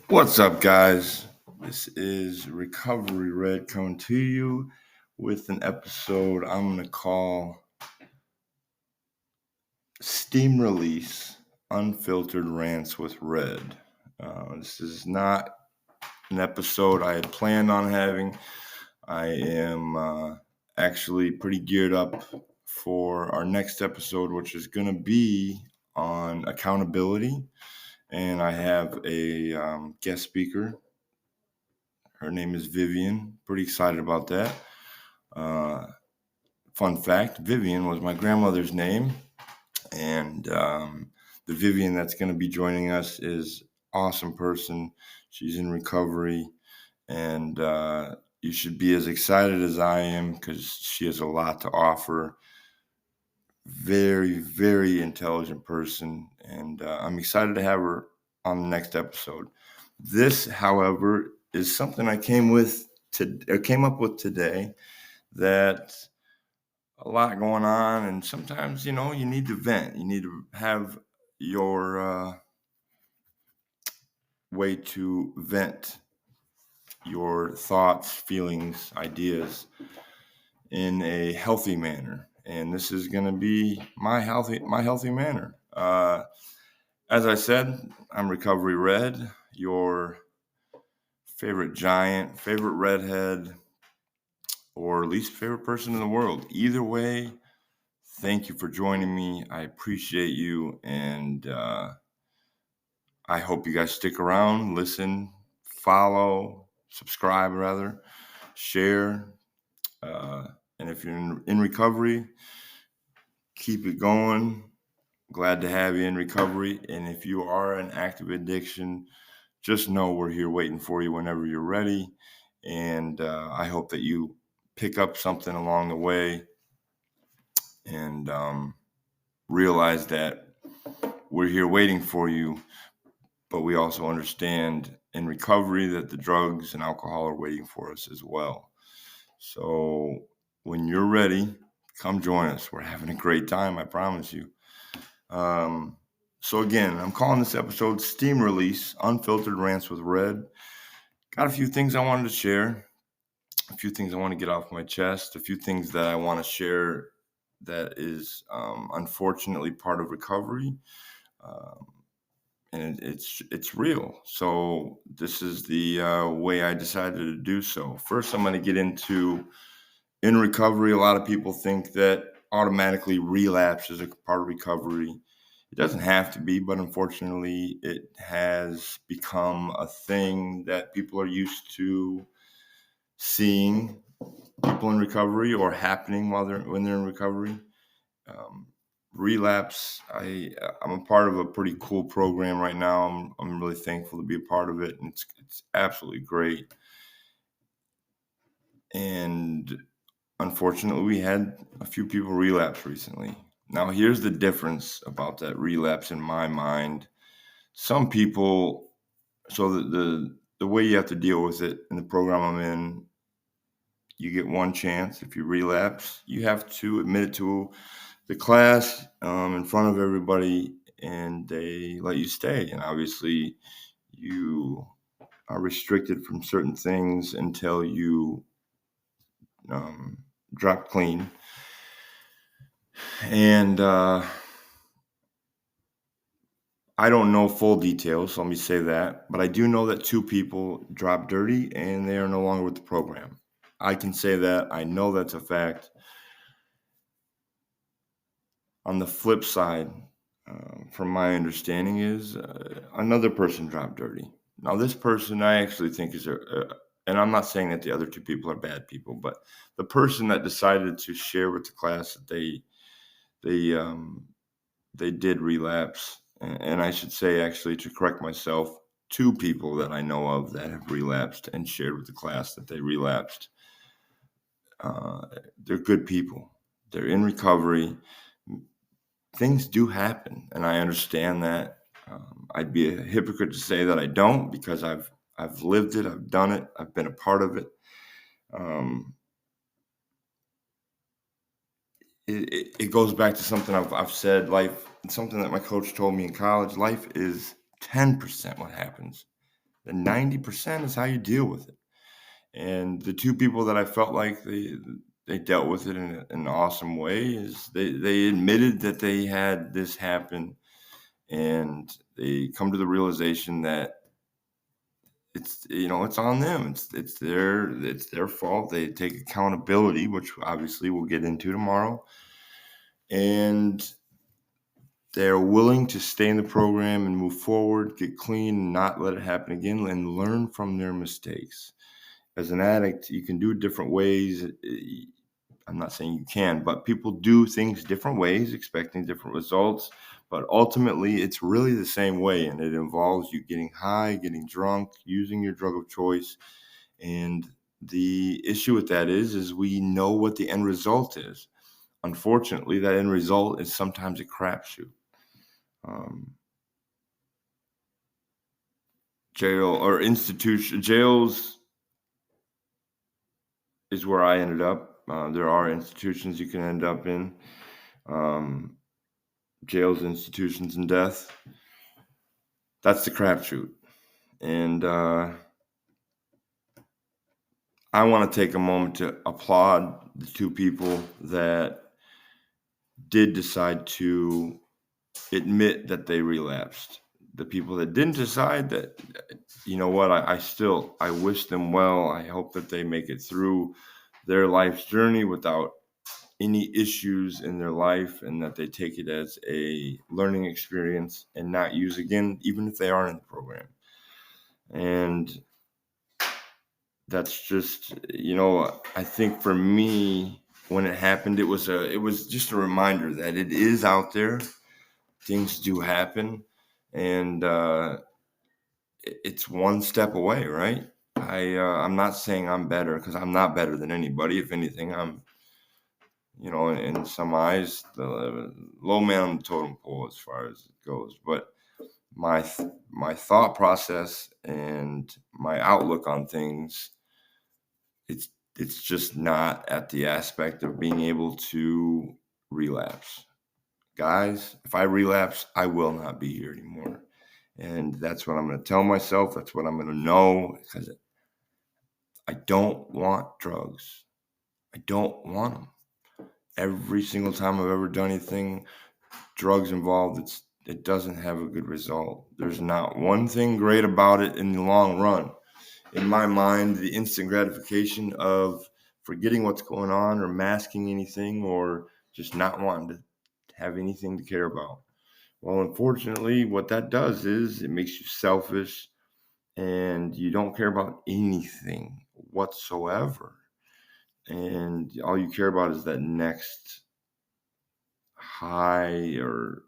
What's up, guys? This is Recovery Red coming to you with an episode I'm going to call Steam Release Unfiltered Rants with Red. This is not an episode I had planned on having. I am actually pretty geared up for our next episode, which is going to be on accountability. And I have a guest speaker. Her name is Vivian. Pretty excited about that. Fun fact, Vivian was my grandmother's name. And the Vivian that's going to be joining us is an awesome person. She's in recovery. And you should be as excited as I am because she has a lot to offer. Very, very intelligent person. And I'm excited to have her on the next episode. This, however, is something I came up with today. That a lot going on, and sometimes you need to vent. You need to have your way to vent your thoughts, feelings, ideas in a healthy manner. And this is going to be my healthy manner. As I said, I'm Recovery Red, your favorite giant, favorite redhead, or least favorite person in the world. Either way, thank you for joining me. I appreciate you, and I hope you guys stick around, listen, follow, subscribe, rather, share. And if you're in recovery, keep it going. Glad to have you in recovery. And if you are in active addiction, just know we're here waiting for you whenever you're ready. And I hope that you pick up something along the way and realize that we're here waiting for you, but we also understand in recovery that the drugs and alcohol are waiting for us as well. So when you're ready, come join us. We're having a great time, I promise you. So again, I'm calling this episode Steam Release, Unfiltered Rants with Red. Got a few things I wanted to share, a few things I want to get off my chest, a few things that I want to share that is unfortunately part of recovery. And it's real. So this is the way I decided to do so. First, I'm going to get into in recovery. A lot of people think that automatically relapse is a part of recovery. It doesn't have to be, but unfortunately, it has become a thing that people are used to seeing people in recovery or happening when they're in recovery. Relapse. I'm a part of a pretty cool program right now. I'm really thankful to be a part of it, and it's absolutely great. And unfortunately, we had a few people relapse recently. Now, here's the difference about that relapse in my mind. Some people, so the way you have to deal with it in the program I'm in, you get one chance. If you relapse, you have to admit it to the class in front of everybody, and they let you stay. And obviously, you are restricted from certain things until you drop clean. And I don't know full details, so let me say that. But I do know that 2 people dropped dirty, and they are no longer with the program. I can say that. I know that's a fact. On the flip side, from my understanding, is another person dropped dirty. Now, this person I actually think is and I'm not saying that the other 2 people are bad people, but the person that decided to share with the class that they did relapse, and I should say, actually, to correct myself, 2 people that I know of that have relapsed and shared with the class that they relapsed. They're good people. They're in recovery. Things do happen, and I understand that. I'd be a hypocrite to say that I don't, because I've lived it, I've done it, I've been a part of it. It goes back to something I've said. Life, something that my coach told me in college. Life is 10% what happens. The 90% is how you deal with it. And the two people that I felt like they dealt with it in an awesome way is they admitted that they had this happen, and they come to the realization that it's on them. It's their fault. They take accountability, which obviously we'll get into tomorrow, and they're willing to stay in the program and move forward, get clean, and not let it happen again, and learn from their mistakes. As an addict, you can do it different ways. I'm not saying you can, but people do things different ways, expecting different results. But ultimately, it's really the same way, and it involves you getting high, getting drunk, using your drug of choice. And the issue with that is we know what the end result is. Unfortunately, that end result is sometimes a crapshoot. Jails is where I ended up. There are institutions you can end up in. Jails, institutions, and death. That's the crapshoot. And I want to take a moment to applaud the two people that did decide to admit that they relapsed. The people that didn't decide that, you know what, I wish them well. I hope that they make it through their life's journey without any issues in their life, and that they take it as a learning experience and not use again, even if they are in the program. And that's just, I think for me, when it happened, it was just a reminder that it is out there. Things do happen, and it's one step away, right? I'm not saying I'm better, because I'm not better than anybody. If anything, I'm, in some eyes, the low man on the totem pole as far as it goes. But my thought process and my outlook on things, it's just not at the aspect of being able to relapse. Guys, if I relapse, I will not be here anymore. And that's what I'm going to tell myself. That's what I'm going to know, because I don't want drugs. I don't want them. Every single time I've ever done anything drugs involved, it doesn't have a good result. There's not one thing great about it in the long run. In my mind, the instant gratification of forgetting what's going on, or masking anything, or just not wanting to have anything to care about. Well, unfortunately, what that does is it makes you selfish, and you don't care about anything whatsoever. And all you care about is that next high, or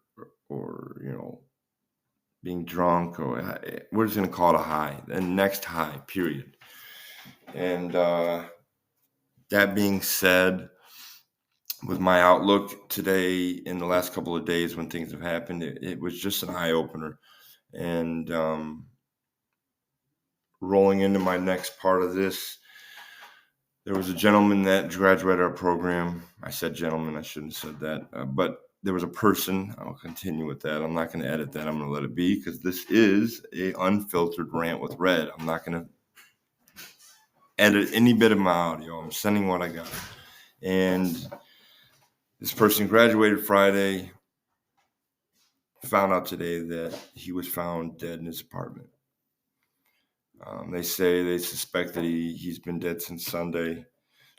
being drunk, or we're just going to call it a high, the next high, period. And that being said, with my outlook today, in the last couple of days when things have happened, it was just an eye-opener. And rolling into my next part of this, there was a gentleman that graduated our program. I said gentleman, I shouldn't have said that. But there was a person. I'll continue with that. I'm not going to edit that. I'm going to let it be, because this is a unfiltered rant with Red. I'm not going to edit any bit of my audio. I'm sending what I got. And this person graduated Friday, found out today that he was found dead in his apartment. They suspect that he's been dead since Sunday.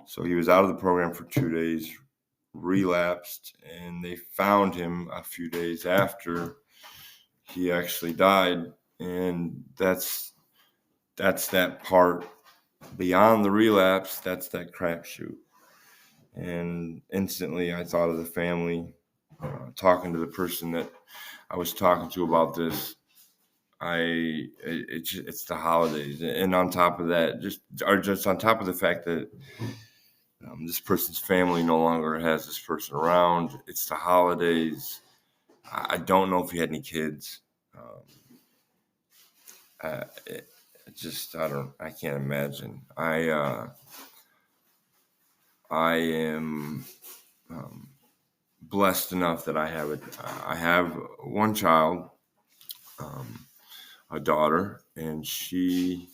So he was out of the program for 2 days, relapsed, and they found him a few days after he actually died. And that's that part beyond the relapse. That's that crapshoot. And instantly I thought of the family. Talking to the person that I was talking to about this, it's the holidays, and on top of that, just on top of the fact that this person's family no longer has this person around, it's the holidays. I don't know if he had any kids. I can't imagine. I am blessed enough that I have one child. a daughter, and she,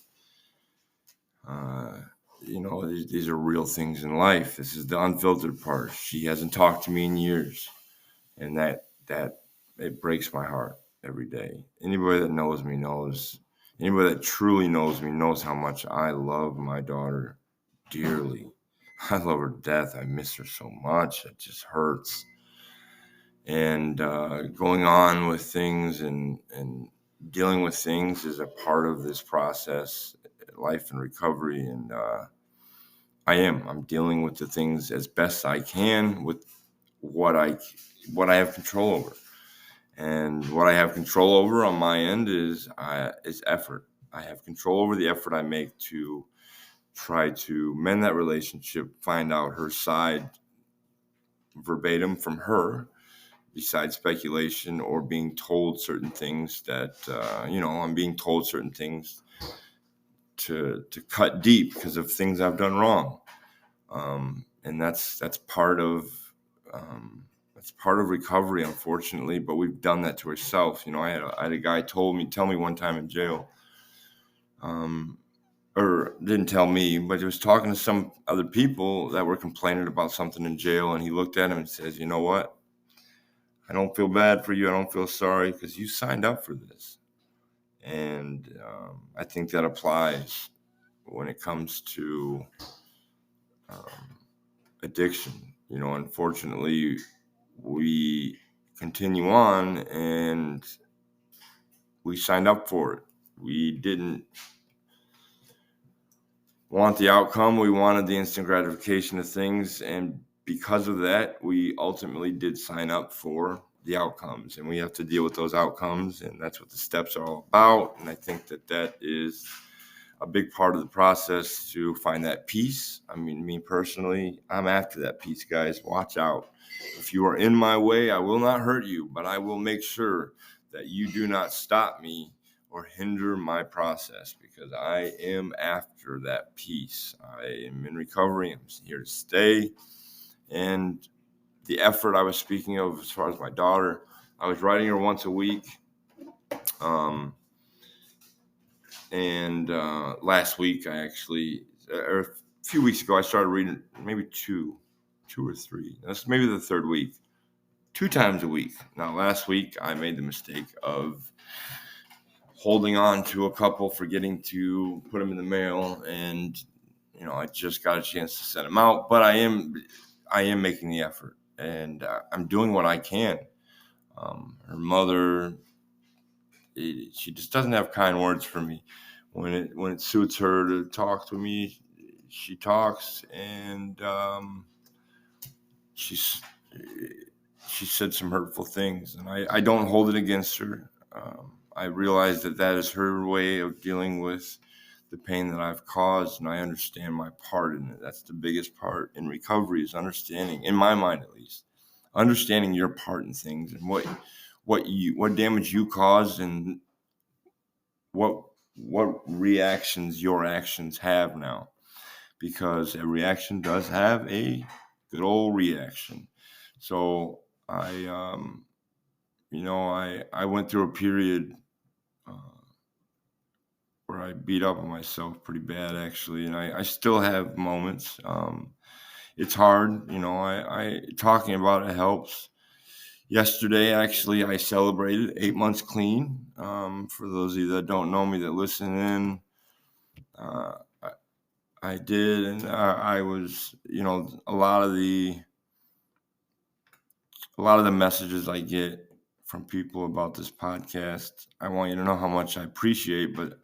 these are real things in life. This is the unfiltered part. She hasn't talked to me in years, and that it breaks my heart every day. Anybody that knows me knows. Anybody that truly knows me knows how much I love my daughter dearly. I love her to death. I miss her so much. It just hurts. And going on with things and dealing with things is a part of this process, life and recovery. And I'm dealing with the things as best I can with what I have control over. And what I have control over on my end is effort. I have control over the effort I make to try to mend that relationship, find out her side verbatim from her, besides speculation or being told certain things that, I'm being told certain things to cut deep because of things I've done wrong. And that's part of recovery, unfortunately, but we've done that to ourselves. I had a guy tell me one time in jail, or didn't tell me, but he was talking to some other people that were complaining about something in jail, and he looked at him and says, "You know what? I don't feel bad for you. I don't feel sorry because you signed up for this." And I think that applies when it comes to addiction. Unfortunately, we continue on and we signed up for it. We didn't want the outcome. We wanted the instant gratification of things. And because of that, we ultimately did sign up for the outcomes, and we have to deal with those outcomes. And that's what the steps are all about. And I think that is a big part of the process to find that peace. I mean, me personally, I'm after that peace, guys. Watch out. If you are in my way, I will not hurt you, but I will make sure that you do not stop me or hinder my process, because I am after that peace. I am in recovery. I'm here to stay. And the effort I was speaking of as far as my daughter, I was writing her once a week. And last week, or a few weeks ago, I started reading maybe two or three. That's maybe the third week, 2 times a week. Now, last week, I made the mistake of holding on to a couple, forgetting to put them in the mail, and I just got a chance to send them out. But I am making the effort, and I'm doing what I can. Her mother, she just doesn't have kind words for me. When it suits her to talk to me, she talks, and she said some hurtful things, and I don't hold it against her. I realize that is her way of dealing with the pain that I've caused, and I understand my part in it. That's the biggest part in recovery, is understanding, in my mind at least, understanding your part in things and what damage you caused, and what reactions your actions have now, because a reaction does have a good old reaction. So I went through a period where I beat up on myself pretty bad, actually, and I still have moments. It's hard, I talking about it helps. Yesterday, actually, I celebrated 8 months clean. For those of you that don't know me, that listen in, I did, and I was, a lot of the messages I get from people about this podcast, I want you to know how much I appreciate. But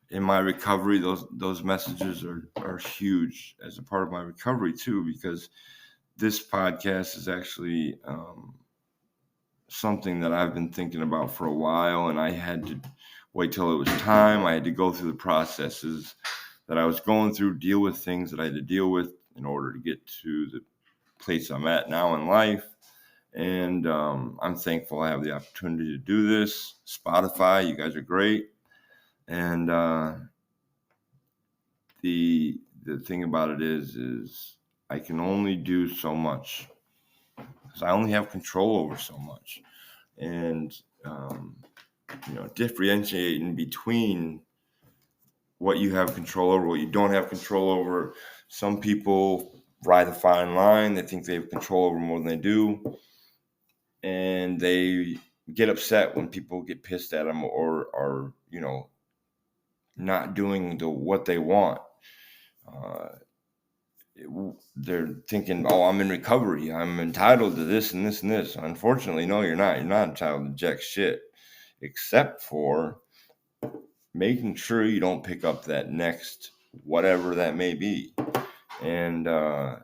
in my recovery, those messages are huge as a part of my recovery too, because this podcast is actually something that I've been thinking about for a while, and I had to wait till it was time. I had to go through the processes that I was going through, deal with things that I had to deal with in order to get to the place I'm at now in life. And I'm thankful I have the opportunity to do this. Spotify, you guys are great. And the thing about it is I can only do so much, because I only have control over so much. And differentiating between what you have control over, what you don't have control over. Some people ride a fine line. They think they have control over more than they do. And they get upset when people get pissed at them or are, not doing what they want. Uh, they're thinking, oh, I'm in recovery. I'm entitled to this and this and this. Unfortunately, no, you're not. You're not entitled to jack shit, except for making sure you don't pick up that next whatever that may be. And I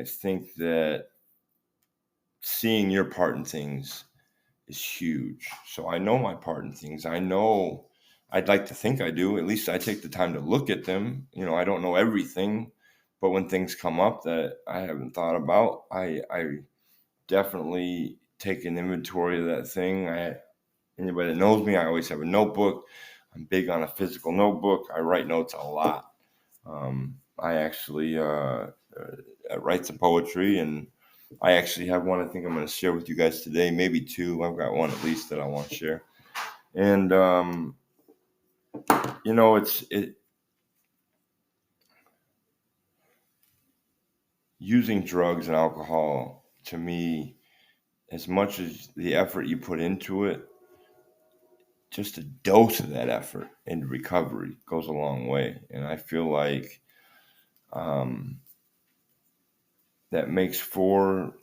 think that seeing your part in things is huge. So I know my part in things. I know, I'd like to think I do. At least I take the time to look at them. I don't know everything, but when things come up that I haven't thought about, I definitely take an inventory of that thing. Anybody that knows me, I always have a notebook. I'm big on a physical notebook. I write notes a lot. I actually write some poetry, and I actually have one I think I'm going to share with you guys today, maybe two. I've got one at least that I want to share. And, using drugs and alcohol, to me, as much as the effort you put into it, just a dose of that effort into recovery goes a long way. And I feel like that makes for,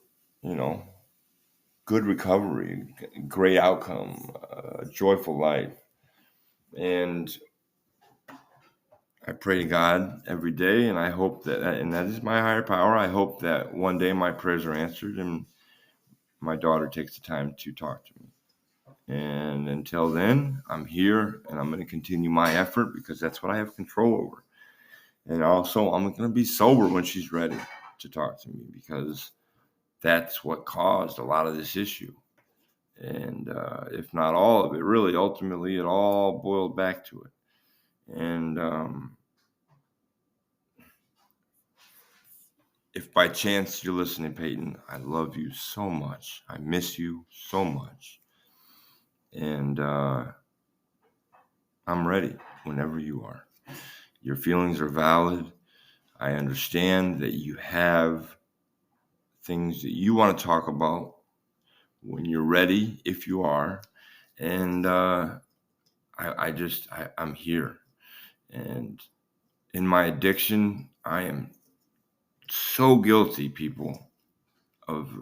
good recovery, great outcome, joyful life. And I pray to God every day, and I hope and that is my higher power. I hope that one day my prayers are answered and my daughter takes the time to talk to me. And until then, I'm here and I'm going to continue my effort because that's what I have control over. And also, I'm going to be sober when she's ready to talk to me because that's what caused a lot of this issue. And if not all of it, really, ultimately, it all boiled back to it. And if by chance you're listening, Peyton, I love you so much. I miss you so much. And I'm ready whenever you are. Your feelings are valid. I understand that you have things that you want to talk about when you're ready, if you are. And I'm here. And in my addiction, I am so guilty, people, of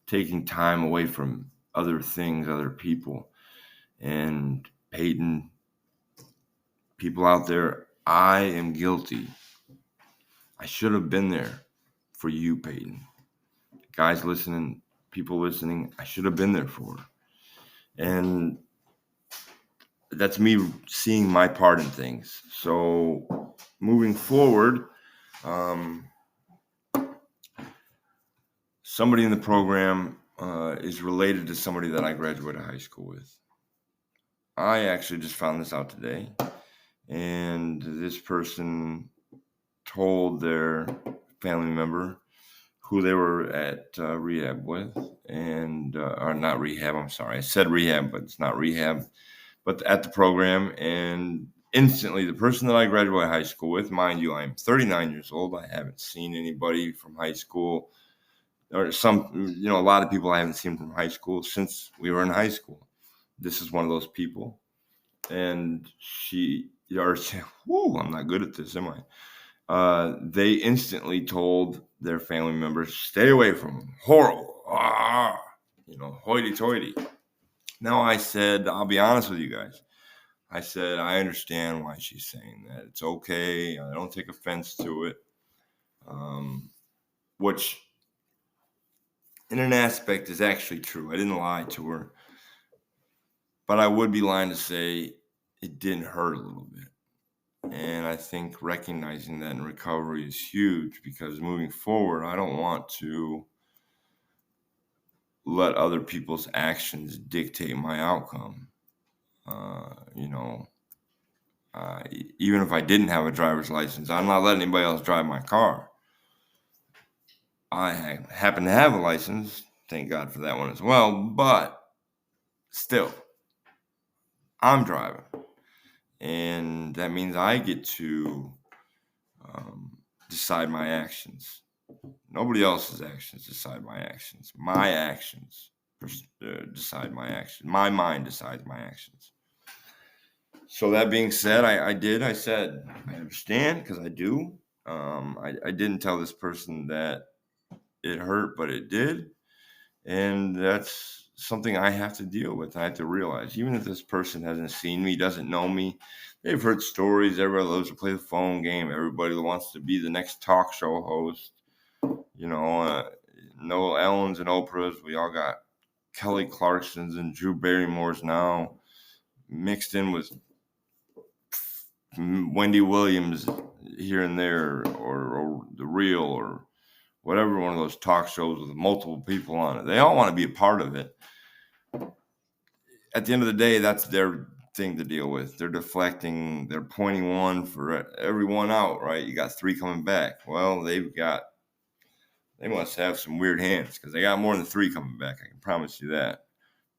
taking time away from other things, other people. And Peyton, people out there, I am guilty. I should have been there for you, Peyton. Guys listening, people listening, I should have been there for her. And that's me seeing my part in things. So moving forward, somebody in the program is related to somebody that I graduated high school with. I actually just found this out today. And this person told their family member who they were at rehab with, and or not rehab, I'm sorry. I said rehab, but it's not rehab, but at the program. And instantly, the person that I graduated high school with, mind you, I'm 39 years old. I haven't seen anybody from high school, or a lot of people I haven't seen from high school since we were in high school. This is one of those people. And I'm not good at this, am I? They instantly told their family members, stay away from him. Horrible. Hoity-toity. Now I said, I'll be honest with you guys. I said, I understand why she's saying that. It's okay. I don't take offense to it. Which, in an aspect, is actually true. I didn't lie to her. But I would be lying to say it didn't hurt a little bit. And I think recognizing that in recovery is huge because moving forward, I don't want to let other people's actions dictate my outcome. Even if I didn't have a driver's license, I'm not letting anybody else drive my car. I happen to have a license. Thank God for that one as well. But still, I'm driving. And that means I get to decide my actions. Nobody else's actions decide my actions. My actions decide my actions. My mind decides my actions. So that being said, I said, I understand because I do. I didn't tell this person that it hurt, but it did. And that's something I have to deal with. I have to realize, even if this person hasn't seen me, doesn't know me, they've heard stories. Everybody loves to play the phone game. Everybody wants to be the next talk show host. Noel Ellens and Oprahs. We all got Kelly Clarksons and Drew Barrymores now, mixed in with Wendy Williams here and there, or The Real, or whatever one of those talk shows with multiple people on it. They all want to be a part of it. At the end of the day, that's their thing to deal with. They're deflecting. They're pointing one for everyone out, right? You got 3 coming back. Well, they must have some weird hands because they got more than 3 coming back. I can promise you that.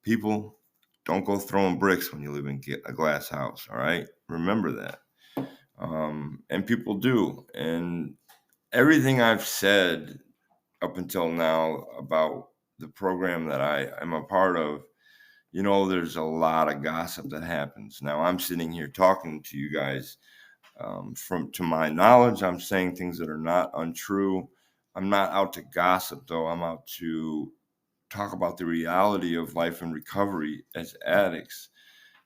People, don't go throwing bricks when you live in a glass house, all right? Remember that. And people do. And everything I've said up until now about the program that I am a part of, there's a lot of gossip that happens. Now, I'm sitting here talking to you guys to my knowledge. I'm saying things that are not untrue. I'm not out to gossip, though. I'm out to talk about the reality of life and recovery as addicts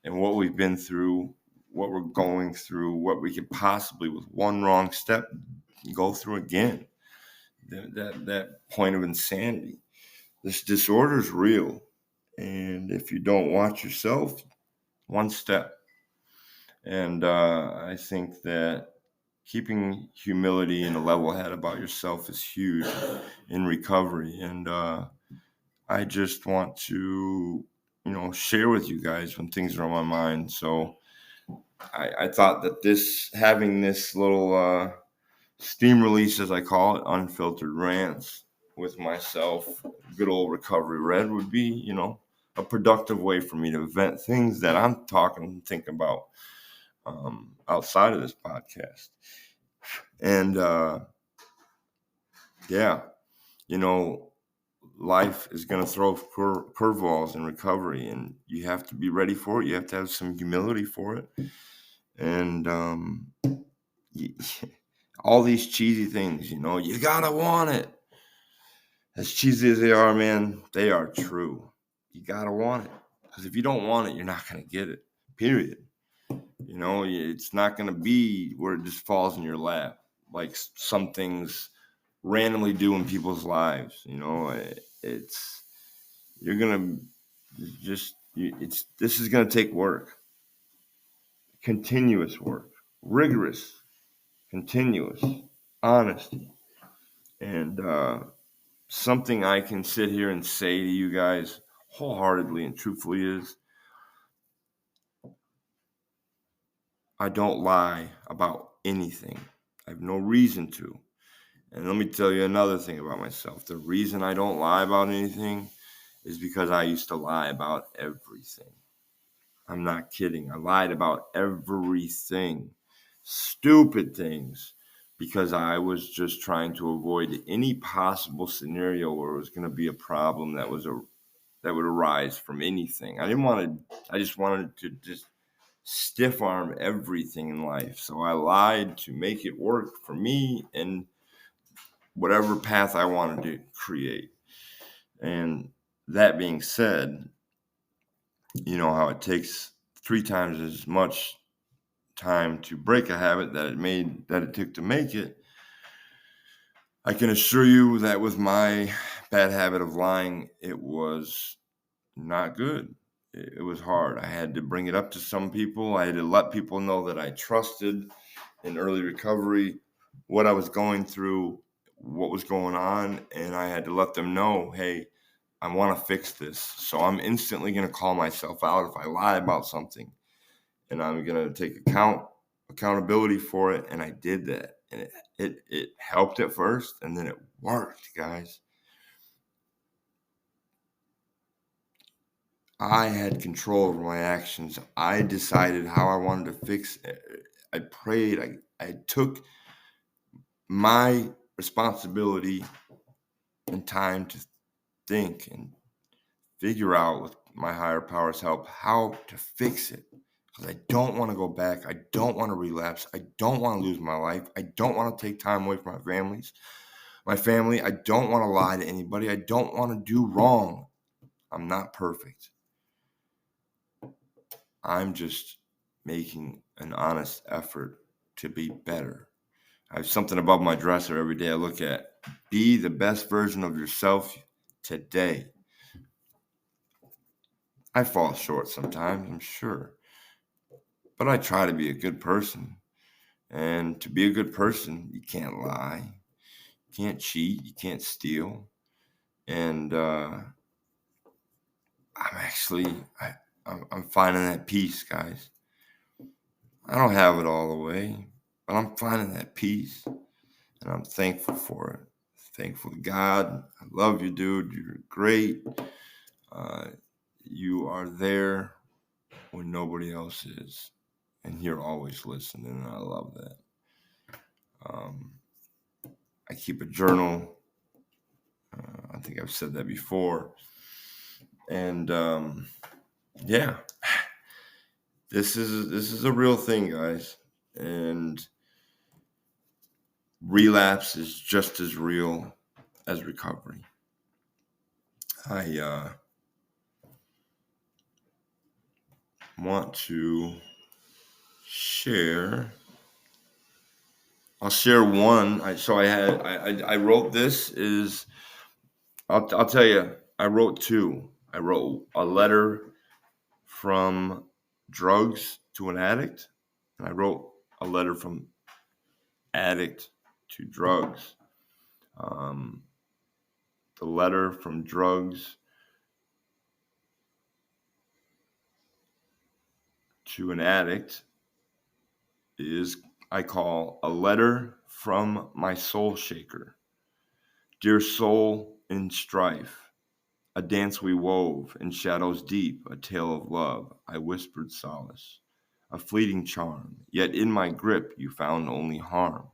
and what we've been through, what we're going through, what we could possibly, with one wrong step, go through again. That point of insanity. This disorder is real. And if you don't watch yourself, one step. And I think that keeping humility and a level head about yourself is huge in recovery. And I just want to, share with you guys when things are on my mind. So I thought that having this little steam release, as I call it, Unfiltered Rants with myself, good old Recovery Red, would be, a productive way for me to vent things that I'm talking and thinking about outside of this podcast. And life is going to throw curveballs in recovery, and you have to be ready for it. You have to have some humility for it. And all these cheesy things, you gotta want it. As cheesy as they are, man, they are true. You gotta want it, because if you don't want it, you're not gonna get it, period. It's not gonna be where it just falls in your lap like some things randomly do in people's lives. This is gonna take work, continuous work, rigorous, continuous honesty. And something I can sit here and say to you guys wholeheartedly and truthfully is, I don't lie about anything. I have no reason to. And let me tell you another thing about myself. The reason I don't lie about anything is because I used to lie about everything. I'm not kidding. I lied about everything. Stupid things. Because I was just trying to avoid any possible scenario where it was going to be a problem that would arise from anything. I just wanted to just stiff arm everything in life. So I lied to make it work for me and whatever path I wanted to create. And that being said, how it takes 3 times as much time to break a habit that it took to make it. I can assure you that with my bad habit of lying, it was not good. It was hard. I had to bring it up to some people. I had to let people know that I trusted in early recovery, what I was going through, what was going on, and I had to let them know, hey, I want to fix this. So I'm instantly going to call myself out if I lie about something, and I'm going to take accountability for it, and I did that. And it helped at first, and then it worked, guys. I had control over my actions. I decided how I wanted to fix it. I prayed. I took my responsibility and time to think and figure out with my higher power's help how to fix it. Because I don't want to go back. I don't want to relapse. I don't want to lose my life. I don't want to take time away from my family. I don't want to lie to anybody. I don't want to do wrong. I'm not perfect. I'm just making an honest effort to be better. I have something above my dresser every day I look at. Be the best version of yourself today. I fall short sometimes, I'm sure. But I try to be a good person. And to be a good person, you can't lie, you can't cheat, you can't steal. And I'm actually, I'm finding that peace, guys. I don't have it all the way, but I'm finding that peace. And I'm thankful for it. Thankful to God. I love you, dude. You're great. Uh, you are there when nobody else is. And you're always listening. And I love that. I keep a journal. I think I've said that before. And yeah, this is a real thing, guys. And relapse is just as real as recovery. I want to share. I'll share one. I wrote this is. I'll tell you. I wrote two. I wrote a letter from drugs to an addict, and I wrote a letter from addict to drugs. Um, the letter from drugs to an addict is I call a letter from my soul shaker. Dear soul in strife, a dance we wove in shadows deep, a tale of love, I whispered solace, a fleeting charm, yet in my grip you found only harm.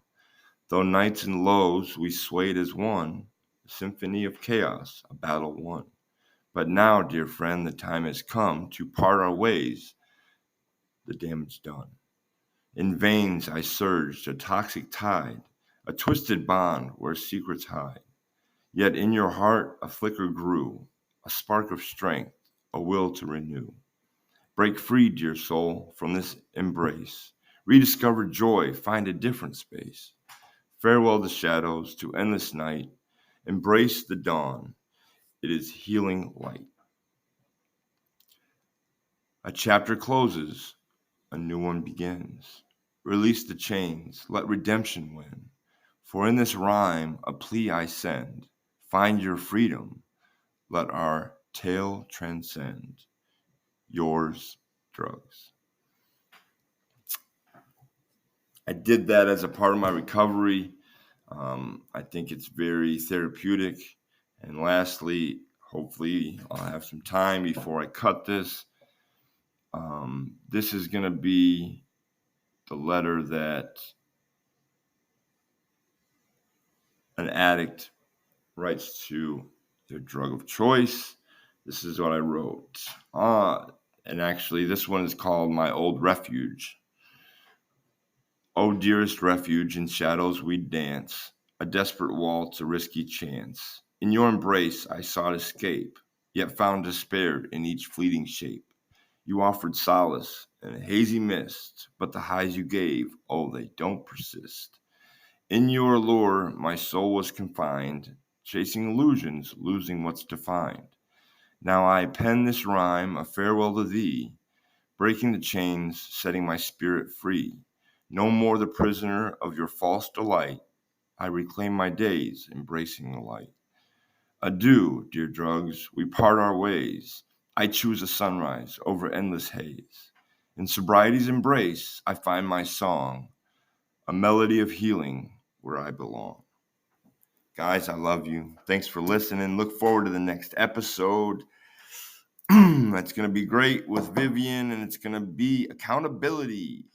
Though nights and lows we swayed as one, a symphony of chaos, a battle won. But now, dear friend, the time has come to part our ways, the damage done. In veins I surged, a toxic tide, a twisted bond where secrets hide. Yet in your heart a flicker grew, a spark of strength, a will to renew. Break free, dear soul, from this embrace. Rediscover joy, find a different space. Farewell the shadows, to endless night. Embrace the dawn, it is healing light. A chapter closes, a new one begins. Release the chains, let redemption win. For in this rhyme a plea I send. Find your freedom, let our tale transcend. Yours, drugs. I did that as a part of my recovery. I think it's very therapeutic. And lastly, hopefully I'll have some time before I cut this. This is going to be the letter that an addict writes to their drug of choice. This is what I wrote. And actually, this one is called My Old Refuge. Oh, dearest refuge, in shadows we dance, a desperate waltz, a risky chance. In your embrace I sought escape, yet found despair in each fleeting shape. You offered solace in a hazy mist, but the highs you gave, oh, they don't persist. In your allure my soul was confined, chasing illusions, losing what's defined. Now I pen this rhyme, a farewell to thee, breaking the chains, setting my spirit free. No more the prisoner of your false delight, I reclaim my days, embracing the light. Adieu, dear drugs, we part our ways. I choose a sunrise over endless haze. In sobriety's embrace, I find my song, a melody of healing where I belong. Guys, I love you. Thanks for listening. Look forward to the next episode. That's going to be great with Vivian, and it's going to be accountability.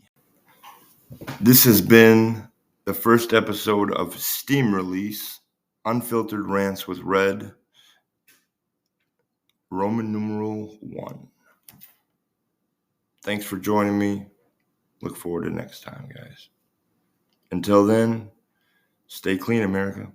This has been the first episode of Steam Release, Unfiltered Rants with Red, Roman numeral 1. Thanks for joining me. Look forward to next time, guys. Until then, stay clean, America.